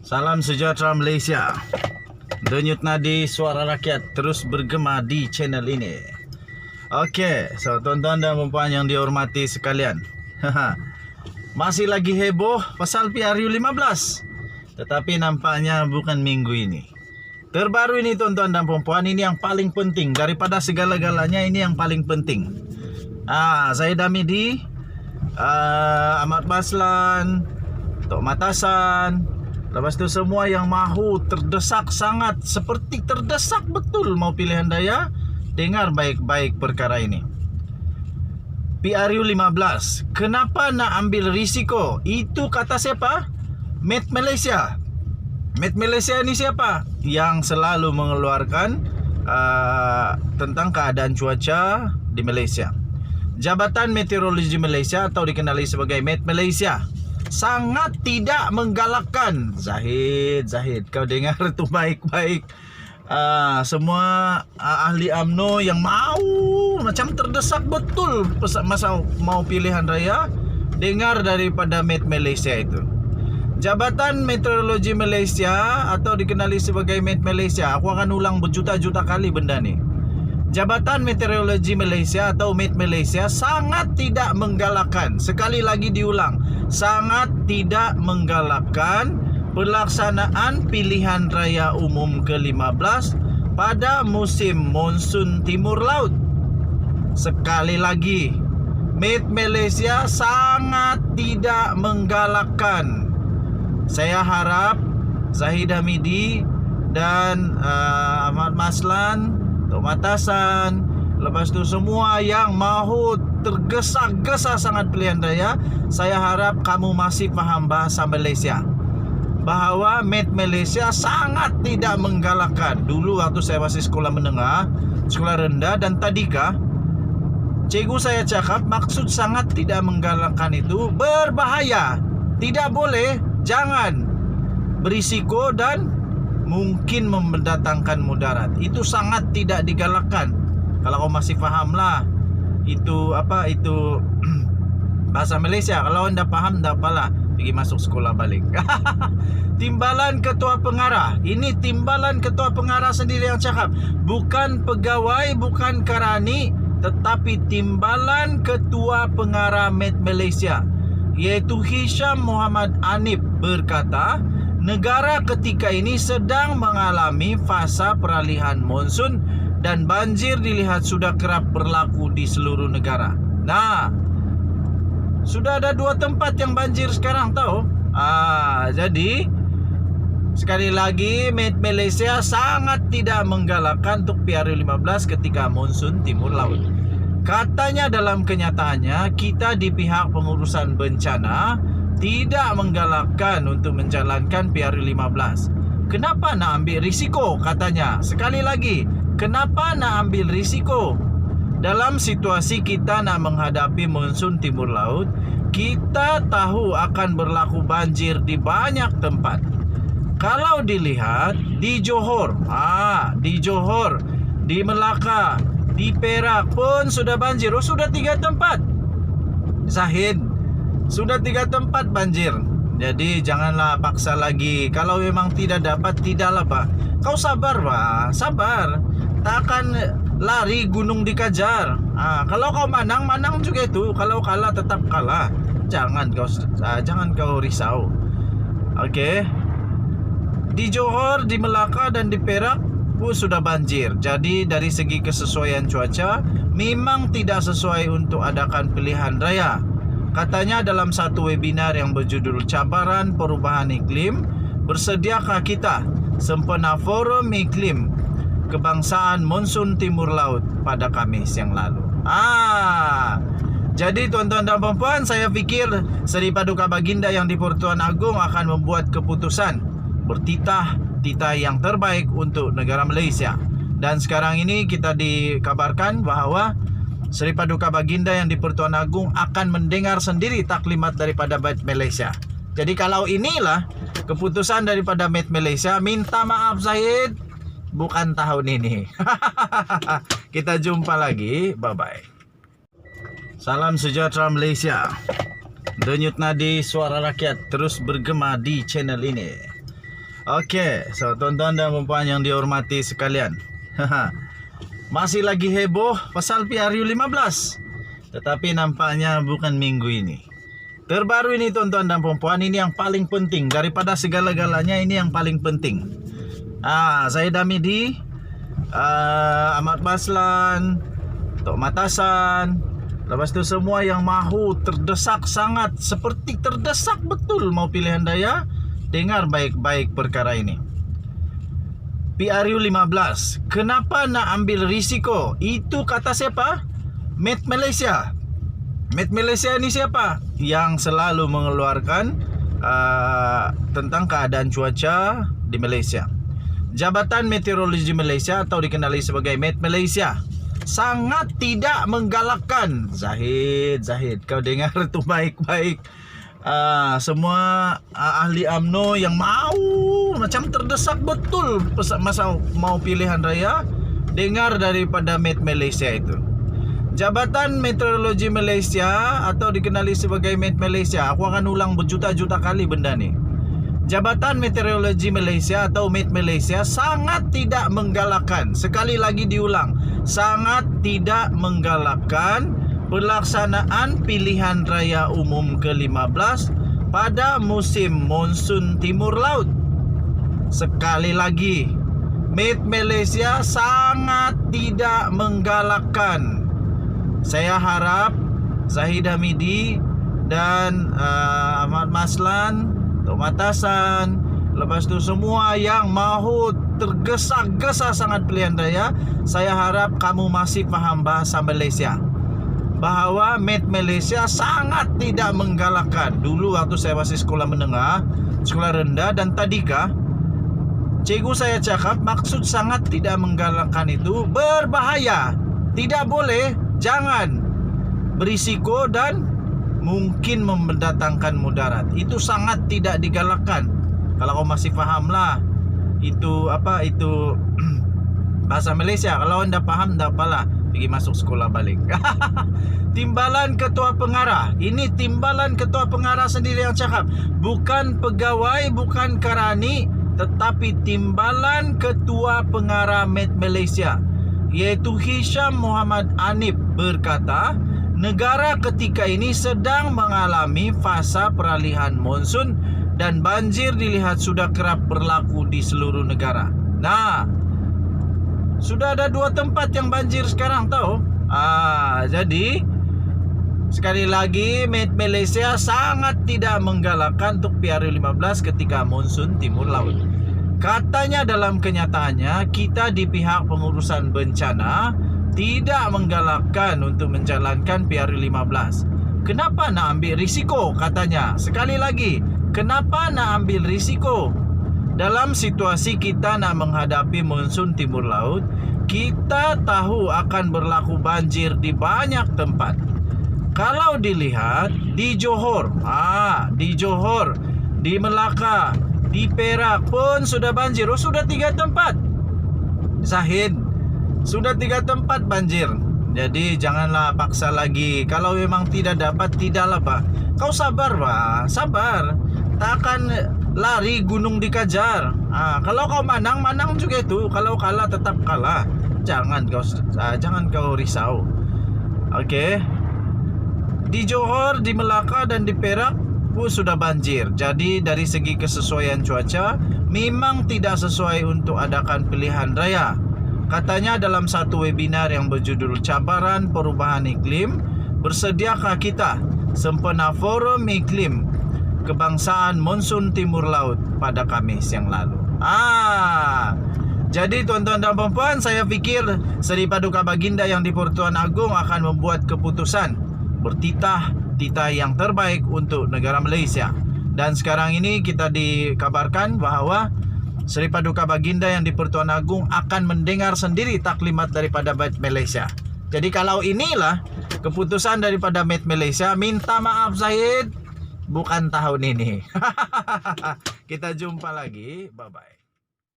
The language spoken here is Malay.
Salam sejahtera Malaysia. Denyut nadi suara rakyat terus bergema di channel ini. Okey, so tuan-tuan dan puan yang dihormati sekalian. Masih lagi heboh pasal PRU15. Tetapi nampaknya bukan minggu ini. Terbaru ini tuan-tuan dan puan, ini yang paling penting daripada segala-galanya, ini yang paling penting. Zahid Hamidi, Ahmad Baslan, Tok Matasan, lepas tu semua yang mahu terdesak sangat, seperti terdesak betul mau pilihan raya. Dengar baik-baik perkara ini. PRU15, kenapa nak ambil risiko? Itu kata siapa? Met Malaysia. Met Malaysia ni siapa? Yang selalu mengeluarkan tentang keadaan cuaca di Malaysia. Jabatan Meteorologi Malaysia atau dikenali sebagai Met Malaysia sangat tidak menggalakkan. Zahid, kau dengar tu baik-baik. Semua ahli UMNO yang mau macam terdesak betul masa mau pilihan raya, dengar daripada Met Malaysia itu. Jabatan Meteorologi Malaysia atau dikenali sebagai Met Malaysia, aku akan ulang berjuta-juta kali benda ni. Jabatan Meteorologi Malaysia atau Met Malaysia sangat tidak menggalakkan, sekali lagi diulang, sangat tidak menggalakkan pelaksanaan pilihan raya umum ke-15 pada musim monsun timur laut. Sekali lagi, Met Malaysia sangat tidak menggalakkan. Saya harap Zahid Hamidi dan Ahmad Baslan, Tok Matasan, lepas tu semua yang mahu tergesa-gesa sangat pilihan raya, saya harap kamu masih faham bahasa Malaysia, bahawa Met Malaysia sangat tidak menggalakkan. Dulu waktu saya masih sekolah menengah, sekolah rendah dan tadika, cikgu saya cakap maksud sangat tidak menggalakkan itu berbahaya, tidak boleh, jangan, berisiko dan mungkin mendatangkan mudarat. Itu sangat tidak digalakkan. Kalau kau masih faham lah, itu apa, itu bahasa Malaysia. Kalau anda faham, tak apalah, pergi masuk sekolah balik. Timbalan ketua pengarah, ini timbalan ketua pengarah sendiri yang cakap, bukan pegawai, bukan karani, tetapi timbalan ketua pengarah Met Malaysia, iaitu Hisham Muhammad Anip, berkata negara ketika ini sedang mengalami fasa peralihan monsun dan banjir dilihat sudah kerap berlaku di seluruh negara. Nah, sudah ada 2 tempat yang banjir sekarang tahu. Jadi sekali lagi Met Malaysia sangat tidak menggalakkan untuk PRU15 ketika monsun timur laut. Katanya dalam kenyataannya kita di pihak pengurusan bencana tidak menggalakkan untuk menjalankan PRU15. Kenapa nak ambil risiko, katanya. Sekali lagi, kenapa nak ambil risiko? Dalam situasi kita nak menghadapi monsun timur laut, kita tahu akan berlaku banjir di banyak tempat. Kalau dilihat di Johor, di Melaka, di Perak pun sudah banjir. Sudah 3 tempat. Zahid, sudah 3 tempat banjir. Jadi janganlah paksa lagi. Kalau memang tidak dapat, tidaklah Pak. Kau sabar Pak, sabar. Tak akan lari gunung dikejar. Kalau kau menang, menang juga itu. Kalau kalah, tetap kalah. Jangan kau risau. Okey. Di Johor, di Melaka dan di Perak pun sudah banjir. Jadi dari segi kesesuaian cuaca memang tidak sesuai untuk adakan pilihan raya. Katanya dalam satu webinar yang berjudul Cabaran Perubahan Iklim, bersediakah kita sempena Forum Iklim Kebangsaan Monsun Timur Laut pada Khamis yang lalu. Jadi tuan-tuan dan puan, saya fikir Seri Paduka Baginda yang di-Pertuan Agong akan membuat keputusan bertitah yang terbaik untuk negara Malaysia. Dan sekarang ini kita dikabarkan bahawa Seri Paduka Baginda yang di-Pertuan Agong akan mendengar sendiri taklimat daripada Met Malaysia. Jadi kalau inilah keputusan daripada Met Malaysia, minta maaf Zahid, bukan tahun ini. Kita jumpa lagi, bye-bye. Salam sejahtera Malaysia. Denyut nadi suara rakyat terus bergema di channel ini. Oke, so tuan-tuan dan puan yang dihormati sekalian. Masih lagi heboh pasal PRU15. Tetapi nampaknya bukan minggu ini. Terbaru ini tuan-tuan dan puan, ini yang paling penting. Daripada segala-galanya ini yang paling penting. Zahid Hamidi, Ahmad Baslan, Tok Matasan, lepas tu semua yang mahu terdesak sangat, seperti terdesak betul mau pilihan raya. Dengar baik-baik perkara ini. PRU15, kenapa nak ambil risiko? Itu kata siapa? Met Malaysia. Met Malaysia ni siapa? Yang selalu mengeluarkan tentang keadaan cuaca di Malaysia. Jabatan Meteorologi Malaysia atau dikenali sebagai Met Malaysia sangat tidak menggalakkan. Zahid, kau dengar tu baik-baik. Semua ahli UMNO yang mau macam terdesak betul masa mau pilihan raya, dengar daripada Met Malaysia itu. Jabatan Meteorologi Malaysia atau dikenali sebagai Met Malaysia, aku akan ulang berjuta-juta kali benda ni. Jabatan Meteorologi Malaysia atau Met Malaysia sangat tidak menggalakkan, sekali lagi diulang, sangat tidak menggalakkan pelaksanaan pilihan raya umum ke-15 pada musim monsun timur laut. Sekali lagi, Met Malaysia sangat tidak menggalakkan. Saya harap Zahid Hamidi dan Ahmad Baslan, Tok Matasan, lepas tu semua yang mahu tergesa-gesa sangat pilihan raya, saya harap kamu masih faham bahasa Malaysia. Bahawa Met Malaysia sangat tidak menggalakkan. Dulu waktu saya masih sekolah menengah, sekolah rendah dan tadika, cikgu saya cakap maksud sangat tidak menggalakkan itu berbahaya. Tidak boleh, jangan, berisiko dan mungkin mendatangkan mudarat. Itu sangat tidak digalakkan. Kalau kau masih faham lah, itu apa itu bahasa Malaysia. Kalau anda faham, tak apalah, pergi masuk sekolah balik. Timbalan ketua pengarah. Ini timbalan ketua pengarah sendiri yang cakap. Bukan pegawai, bukan karani, tetapi timbalan ketua pengarah Met Malaysia, iaitu Hisham Muhammad Anip, berkata, negara ketika ini sedang mengalami fasa peralihan monsun dan banjir dilihat sudah kerap berlaku di seluruh negara. Nah, sudah ada 2 tempat yang banjir sekarang tahu. Jadi sekali lagi Met Malaysia sangat tidak menggalakkan untuk PRU15 ketika monsun timur laut. Katanya dalam kenyataannya kita di pihak pengurusan bencana tidak menggalakkan untuk menjalankan PRU15. Kenapa nak ambil risiko katanya? Sekali lagi, kenapa nak ambil risiko? Dalam situasi kita nak menghadapi monsun timur laut, kita tahu akan berlaku banjir di banyak tempat. Kalau dilihat di Johor, di Melaka, di Perak pun sudah banjir. Sudah 3 tempat. Zahid, sudah 3 tempat banjir. Jadi janganlah paksa lagi. Kalau memang tidak dapat, tidaklah Pak. Kau sabar Pak, sabar. Tak akan lari gunung dikejar. Kalau kau menang juga itu. Kalau kalah tetap kalah. Jangan kau risau. Okey. Di Johor, di Melaka dan di Perak pun sudah banjir. Jadi dari segi kesesuaian cuaca memang tidak sesuai untuk adakan pilihan raya. Katanya dalam satu webinar yang berjudul Cabaran Perubahan Iklim, bersediakah kita sempena Forum Iklim Kebangsaan Monsun Timur Laut pada Khamis yang lalu. Jadi tuan-tuan dan puan, saya fikir Seri Paduka Baginda yang di Pertuan Agong akan membuat keputusan bertitah yang terbaik untuk negara Malaysia. Dan sekarang ini kita dikabarkan bahawa Seri Paduka Baginda yang di Pertuan Agong akan mendengar sendiri taklimat daripada Met Malaysia. Jadi kalau inilah keputusan daripada Met Malaysia, minta maaf Zahid, bukan tahun ini. Kita jumpa lagi, bye-bye.